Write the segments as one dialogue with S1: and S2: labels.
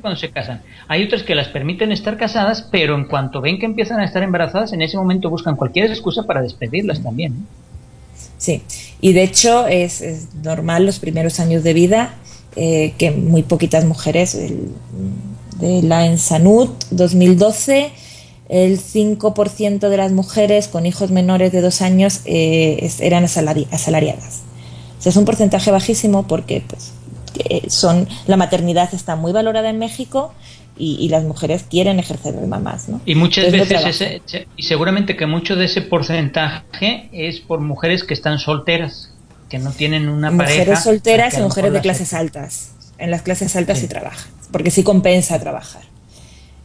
S1: cuando se casan. Hay otras que las permiten estar casadas, pero en cuanto ven que empiezan a estar embarazadas, en ese momento buscan cualquier excusa para despedirlas también, ¿no?
S2: Sí, y de hecho es normal los primeros años de vida que muy poquitas mujeres, de la Ensanud 2012, el 5% de las mujeres con hijos menores de 2 años eran asalariadas. O sea, es un porcentaje bajísimo porque pues, la maternidad está muy valorada en México y las mujeres quieren ejercer de mamás, ¿no?
S1: Y muchas veces, y seguramente que mucho de ese porcentaje es por mujeres que están solteras, que no tienen una pareja.
S2: Mujeres solteras y mujeres de clases altas. En las clases altas sí trabajan, porque sí compensa trabajar.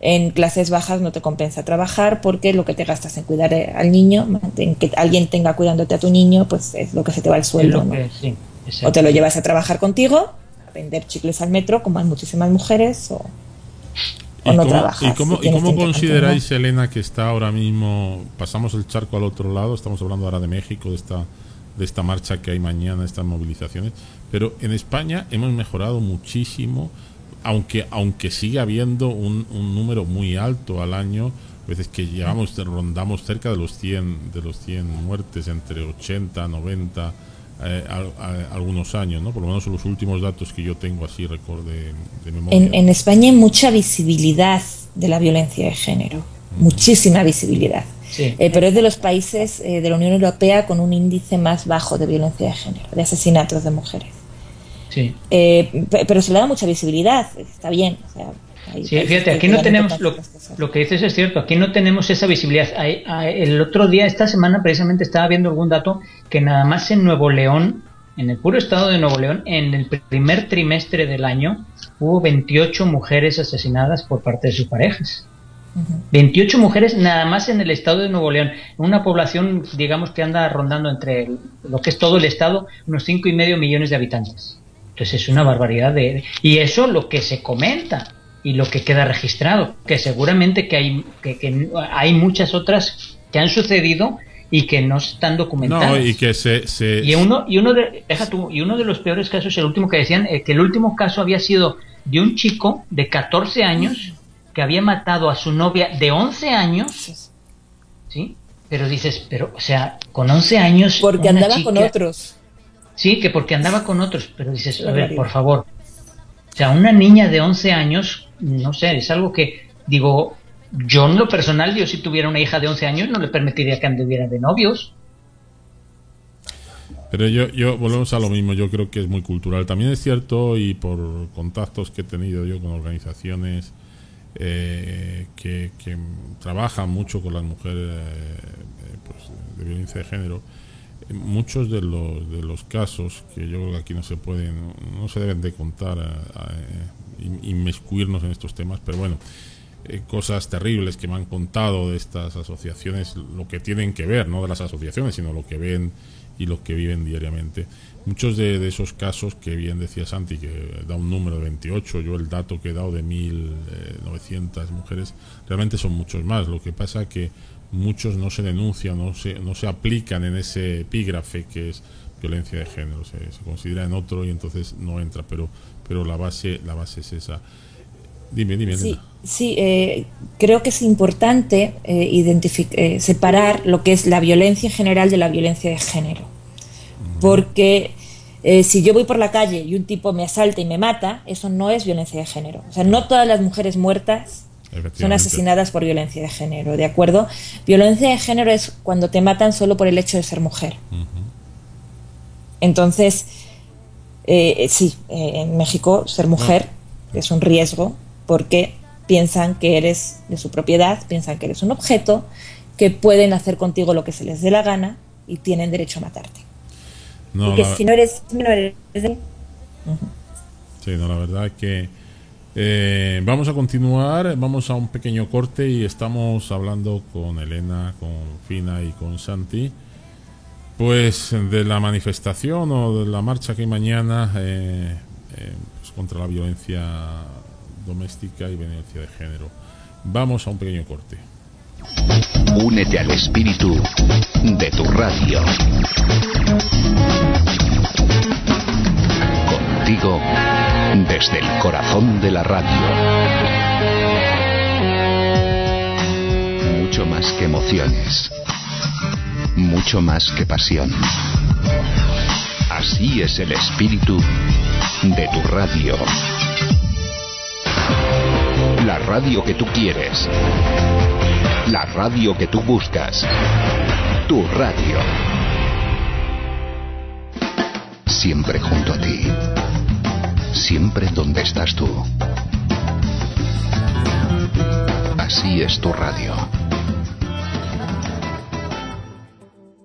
S2: En clases bajas no te compensa trabajar porque lo que te gastas en cuidar al niño, en que alguien tenga cuidándote a tu niño, pues es lo que se te va el sueldo, ¿no? Sí, o te lo llevas a trabajar contigo, a vender chicles al metro, como hay muchísimas mujeres, o no trabajas.
S3: ¿Y cómo consideráis, Elena, que está ahora mismo, pasamos el charco al otro lado, estamos hablando ahora de México, de esta marcha que hay mañana, estas movilizaciones, pero en España hemos mejorado muchísimo, aunque sigue habiendo un número muy alto al año, veces que rondamos cerca de los 100 muertes, entre 80, 90 algunos años, ¿no? Por lo menos los últimos datos que yo tengo así de memoria.
S2: En España hay mucha visibilidad de la violencia de género, muchísima visibilidad. Sí. Pero es de los países de la Unión Europea con un índice más bajo de violencia de género, de asesinatos de mujeres.
S1: Sí.
S2: Pero se le da mucha visibilidad, está bien. O sea,
S1: sí, fíjate, aquí no tenemos, lo que dices es cierto, aquí no tenemos esa visibilidad. El otro día, esta semana precisamente estaba viendo algún dato que nada más en Nuevo León, en el puro estado de Nuevo León, en el primer trimestre del año, hubo 28 mujeres asesinadas por parte de sus parejas. 28 mujeres nada más en el estado de Nuevo León, una población, digamos, que anda rondando entre lo que es todo el estado, unos 5,5 millones de habitantes. Entonces es una barbaridad y eso lo que se comenta y lo que queda registrado, que seguramente que hay muchas otras que han sucedido y que no están documentadas.
S3: No, y que
S1: y uno de los peores casos, el último que decían, que el último caso había sido de un chico de 14 años que había matado a su novia de 11 años, ¿sí? Pero dices, o sea, con 11 años...
S2: Porque andaba con otros.
S1: Sí, que porque andaba con otros, pero dices, a ver, por favor. O sea, una niña de 11 años, no sé, es algo que, digo, yo en lo personal, yo si tuviera una hija de 11 años no le permitiría que anduviera de novios.
S3: Pero yo volvemos a lo mismo, yo creo que es muy cultural. También es cierto, y por contactos que he tenido yo con organizaciones que trabajan mucho con las mujeres pues, de violencia de género, muchos de los casos que yo creo que aquí no se deben de contar, inmiscuirnos en estos temas, pero bueno, cosas terribles que me han contado de estas asociaciones, lo que tienen que ver, no de las asociaciones, sino lo que ven y lo que viven diariamente. Muchos de esos casos que bien decía Santi, que da un número de 28, yo el dato que he dado de 1.900 mujeres, realmente son muchos más. Lo que pasa que muchos no se denuncian, no se aplican en ese epígrafe que es violencia de género, se considera en otro y entonces no entra, pero la base es esa. Dime.
S2: Sí, creo que es importante separar lo que es la violencia en general de la violencia de género, porque si yo voy por la calle y un tipo me asalta y me mata, eso no es violencia de género. O sea, no todas las mujeres muertas son asesinadas por violencia de género, ¿de acuerdo? Violencia de género es cuando te matan solo por el hecho de ser mujer. Entonces, sí, en México ser mujer es un riesgo porque piensan que eres de su propiedad, piensan que eres un objeto, que pueden hacer contigo lo que se les dé la gana y tienen derecho a matarte. Porque si no eres menor...
S3: Sí, no, la verdad es que vamos a continuar, vamos a un pequeño corte y estamos hablando con Elena, con Fina y con Santi, pues de la manifestación o de la marcha que hay mañana pues contra la violencia doméstica y violencia de género. Vamos a un pequeño corte.
S4: Únete al espíritu de tu radio. Contigo desde el corazón de la radio. mucho más que emociones, mucho más que pasión. Así es el espíritu de tu radio. La radio que tú quieres. La radio que tú buscas. Tu radio. Siempre junto a ti. Siempre donde estás tú. Así es tu radio.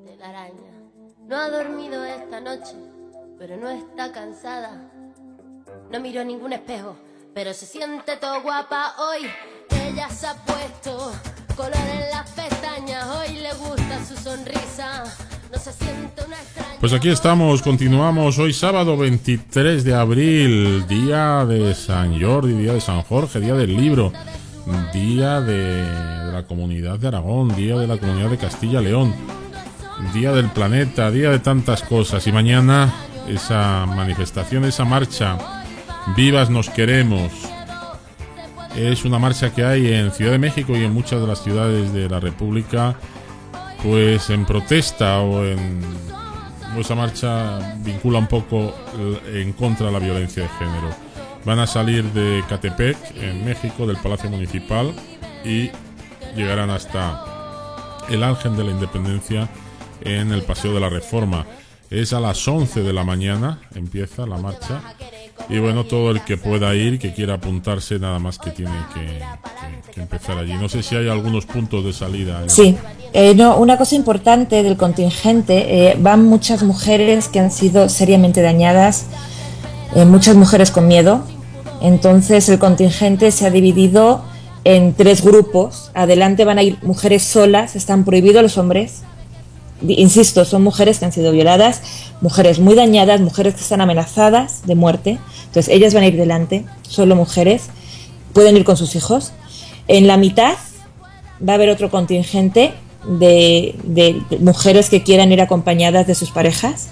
S5: Telaraña no ha dormido esta noche, pero no está cansada. No miró ningún espejo, pero se siente todo guapa hoy. Ella se ha puesto color en las pestañas, hoy le gusta su sonrisa. No se siente una extraña.
S3: Pues aquí estamos, continuamos hoy sábado 23 de abril, día de San Jordi, día de San Jorge, día del libro, día de la Comunidad de Aragón, día de la Comunidad de Castilla y León, día del planeta, día de tantas cosas. Y mañana esa manifestación, esa marcha, Vivas nos queremos, es una marcha que hay en Ciudad de México y en muchas de las ciudades de la República, pues en protesta o esa marcha vincula un poco en contra de la violencia de género. Van a salir de Catepec, en México, del Palacio Municipal, y llegarán hasta el Ángel de la Independencia en el Paseo de la Reforma. Es a las 11 de la mañana, empieza la marcha. Y bueno, todo el que pueda ir, que quiera apuntarse, nada más que tiene que empezar allí. No sé si hay algunos puntos de salida.
S2: Sí, no, una cosa importante del contingente, van muchas mujeres que han sido seriamente dañadas, muchas mujeres con miedo. Entonces el contingente se ha dividido en 3 grupos. Adelante van a ir mujeres solas, están prohibidos los hombres. Insisto, son mujeres que han sido violadas, mujeres muy dañadas, mujeres que están amenazadas de muerte. Entonces ellas van a ir delante, solo mujeres, pueden ir con sus hijos. En la mitad va a haber otro contingente de mujeres que quieran ir acompañadas de sus parejas,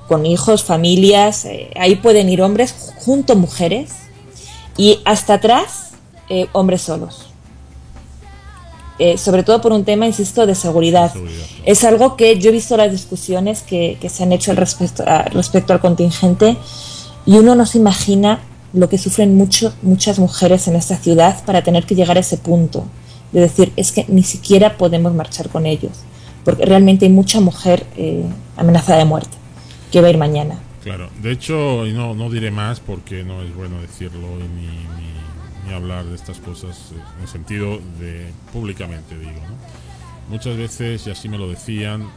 S2: con hijos, familias. Ahí pueden ir hombres junto a mujeres, y hasta atrás hombres solos. Sobre todo por un tema, insisto, de seguridad. Es algo que yo he visto las discusiones que se han hecho respecto al contingente, y uno no se imagina lo que sufren muchas mujeres en esta ciudad para tener que llegar a ese punto de decir, es que ni siquiera podemos marchar con ellos, porque realmente hay mucha mujer amenazada de muerte que va a ir mañana.
S3: Claro, de hecho, y no diré más porque no es bueno decirlo ni hablar de estas cosas en el sentido de públicamente, digo, ¿no? Muchas veces, y así me lo decían,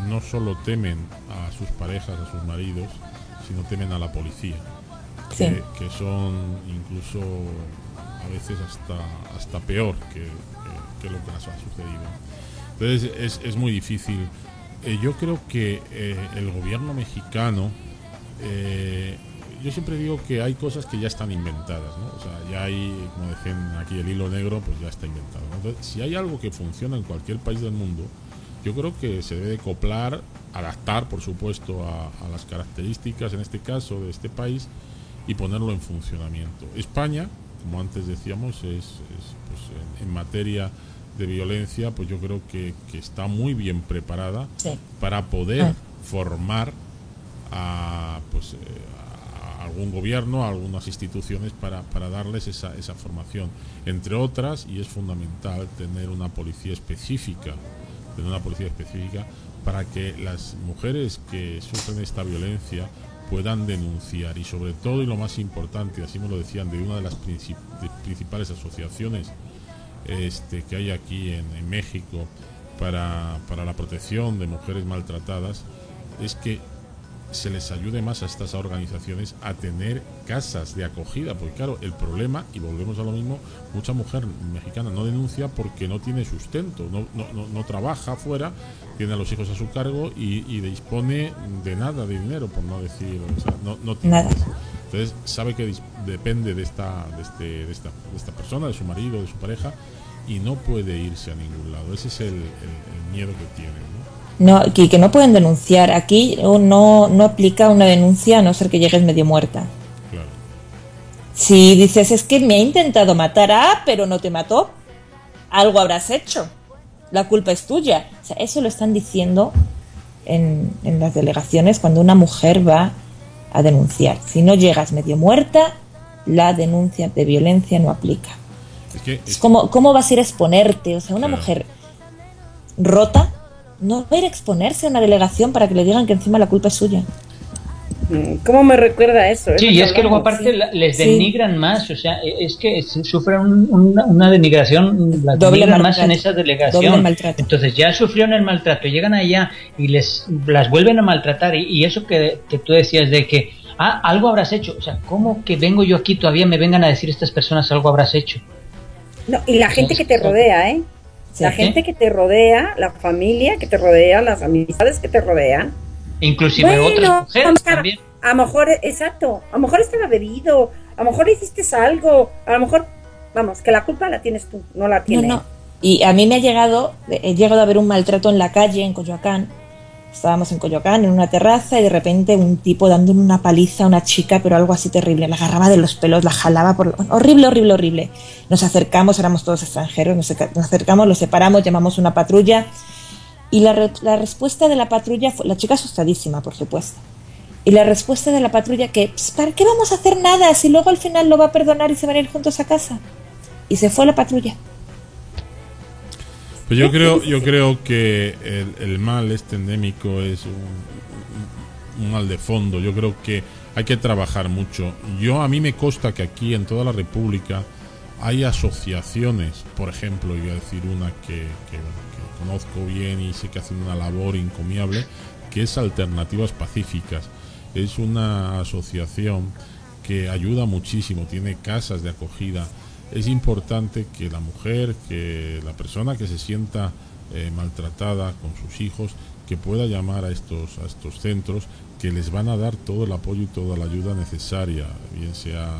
S3: no solo temen a sus parejas, a sus maridos, sino temen a la policía,
S2: sí,
S3: que son incluso a veces hasta peor que lo que les ha sucedido. Entonces es muy difícil. Yo creo que el gobierno mexicano, yo siempre digo que hay cosas que ya están inventadas, ¿no? O sea, ya hay, como decían aquí, el hilo negro, pues ya está inventado, ¿no? Entonces, si hay algo que funciona en cualquier país del mundo, yo creo que se debe acoplar, adaptar, por supuesto, a las características, en este caso, de este país, y ponerlo en funcionamiento. España, como antes decíamos, pues, en materia de violencia, pues yo creo que está muy bien preparada, sí, para poder formar a algún gobierno, a algunas instituciones para darles esa formación, entre otras, y es fundamental tener una policía específica para que las mujeres que sufren esta violencia puedan denunciar, y sobre todo, y lo más importante, así me lo decían, de una de las principales asociaciones que hay aquí en México para la protección de mujeres maltratadas, es que se les ayude más a estas organizaciones a tener casas de acogida, porque claro, el problema, y volvemos a lo mismo, mucha mujer mexicana no denuncia porque no tiene sustento, no trabaja fuera, tiene a los hijos a su cargo y dispone de nada de dinero, por no decir, o sea, no tiene nada. Entonces sabe que depende de esta persona, de su marido, de su pareja, y no puede irse a ningún lado. Ese es el miedo que tiene, ¿no?
S2: No, que no pueden denunciar. Aquí no aplica una denuncia a no ser que llegues medio muerta.
S3: Claro.
S2: Si dices, es que me ha intentado matar, pero no te mató, algo habrás hecho, la culpa es tuya. O sea, eso lo están diciendo en las delegaciones cuando una mujer va a denunciar. Si no llegas medio muerta, la denuncia de violencia no aplica. ¿Cómo vas a ir a exponerte? O sea, una mujer rota no va a ir a exponerse a una delegación para que le digan que encima la culpa es suya.
S6: ¿Cómo me recuerda eso?
S1: Sí, y es que luego aparte les denigran más, o sea, es que sufren una denigración, las denigran más en esa delegación. Entonces ya sufrieron el maltrato, llegan allá y las vuelven a maltratar, y eso que tú decías de que algo habrás hecho, o sea, ¿cómo que vengo yo aquí todavía me vengan a decir estas personas algo habrás hecho?
S6: No, y la gente que te rodea, la gente que te rodea, la familia que te rodea, las amistades que te rodean.
S1: Inclusive otras mujeres también.
S6: A lo mejor, exacto, a lo mejor estaba bebido, a lo mejor hiciste algo, a lo mejor, vamos, que la culpa la tienes tú, no la tiene.
S2: No. Y a mí he llegado a ver un maltrato en la calle, en Coyoacán. Estábamos en Coyoacán, en una terraza, y de repente un tipo dándole una paliza a una chica, pero algo así terrible. La agarraba de los pelos, la jalaba horrible. Nos acercamos, éramos todos extranjeros, nos acercamos, los separamos, llamamos una patrulla. Y la respuesta de la patrulla fue, la chica asustadísima, por supuesto. Y la respuesta de la patrulla que, ¿para qué vamos a hacer nada si luego al final lo va a perdonar y se van a ir juntos a casa? Y se fue la patrulla.
S3: Pues yo creo que el mal endémico es un mal de fondo. Yo creo que hay que trabajar mucho. A mí me consta que aquí en toda la República hay asociaciones, por ejemplo, voy a decir una que conozco bien y sé que hacen una labor encomiable, que es Alternativas Pacíficas. Es una asociación que ayuda muchísimo, tiene casas de acogida. Es importante que la mujer, que la persona que se sienta maltratada con sus hijos, que pueda llamar a estos centros, que les van a dar todo el apoyo y toda la ayuda necesaria, bien sea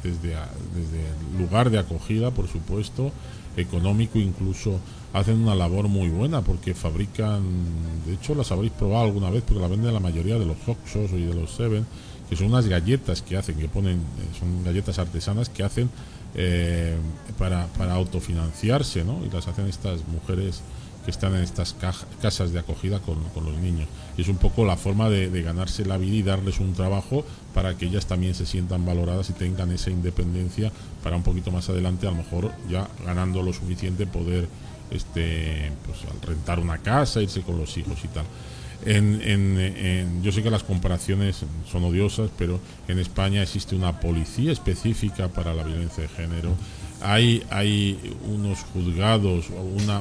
S3: desde el lugar de acogida, por supuesto, económico, incluso hacen una labor muy buena porque fabrican, de hecho las habréis probado alguna vez porque la venden la mayoría de los Oxxos y de los Seven, que son unas galletas que hacen, son galletas artesanas que hacen para autofinanciarse, ¿no? Y las hacen estas mujeres que están en estas casas de acogida con los niños. Y es un poco la forma de ganarse la vida y darles un trabajo para que ellas también se sientan valoradas y tengan esa independencia para un poquito más adelante, a lo mejor ya ganando lo suficiente, poder pues al rentar una casa, irse con los hijos y tal. Yo sé que las comparaciones son odiosas, pero en España existe una policía específica para la violencia de género. Hay unos juzgados,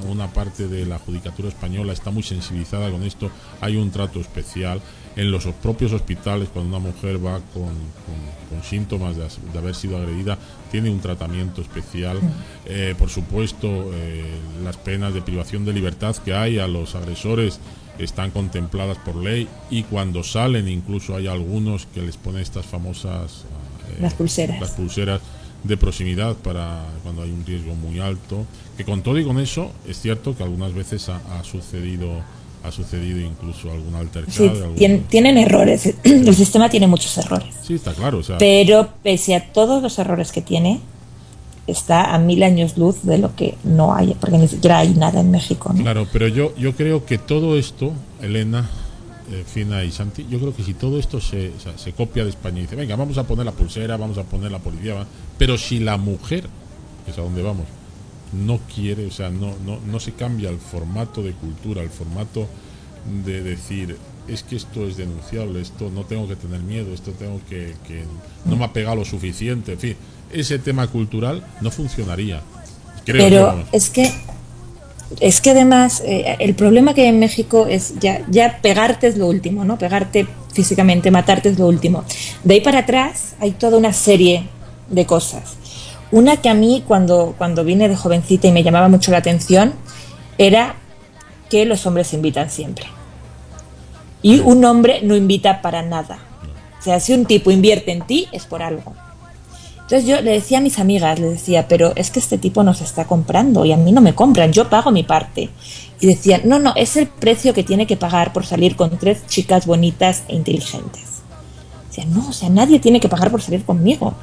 S3: una parte de la judicatura española está muy sensibilizada con esto. Hay un trato especial en los propios hospitales. Cuando una mujer va con síntomas de haber sido agredida, tiene un tratamiento especial. Por supuesto, las penas de privación de libertad que hay a los agresores están contempladas por ley, y cuando salen incluso hay algunos que les ponen estas famosas
S2: las pulseras
S3: de proximidad para cuando hay un riesgo muy alto, que con todo y con eso es cierto que algunas veces ha sucedido incluso algún altercado.
S2: Sí, tienen errores. El sistema tiene muchos errores.
S3: Sí, está claro.
S2: Pero pese a todos los errores que tiene, está a 1000 años luz de lo que no hay, porque ni siquiera hay nada en México, ¿no?
S3: Claro, pero yo creo que todo esto, Elena, Fina y Santi, yo creo que si todo esto se copia de España y dice, venga, vamos a poner la pulsera, vamos a poner la policía, pero si la mujer, que es a donde vamos, no quiere, o sea, no se cambia el formato de cultura, el formato de decir, es que esto es denunciable, esto no tengo que tener miedo, esto tengo que no me ha pegado lo suficiente, en fin, ese tema cultural no funcionaría.
S2: Pero es que además el problema que hay en México es ya pegarte es lo último, ¿no? Pegarte físicamente, matarte es lo último. De ahí para atrás hay toda una serie de cosas. Una que a mí cuando vine de jovencita y me llamaba mucho la atención era que los hombres invitan siempre. Y un hombre no invita para nada. O sea, si un tipo invierte en ti es por algo. Entonces yo le decía a mis amigas, les decía, pero es que este tipo nos está comprando y a mí no me compran, yo pago mi parte. Y decían, no, es el precio que tiene que pagar por salir con 3 chicas bonitas e inteligentes. Decían, no, o sea, nadie tiene que pagar por salir conmigo.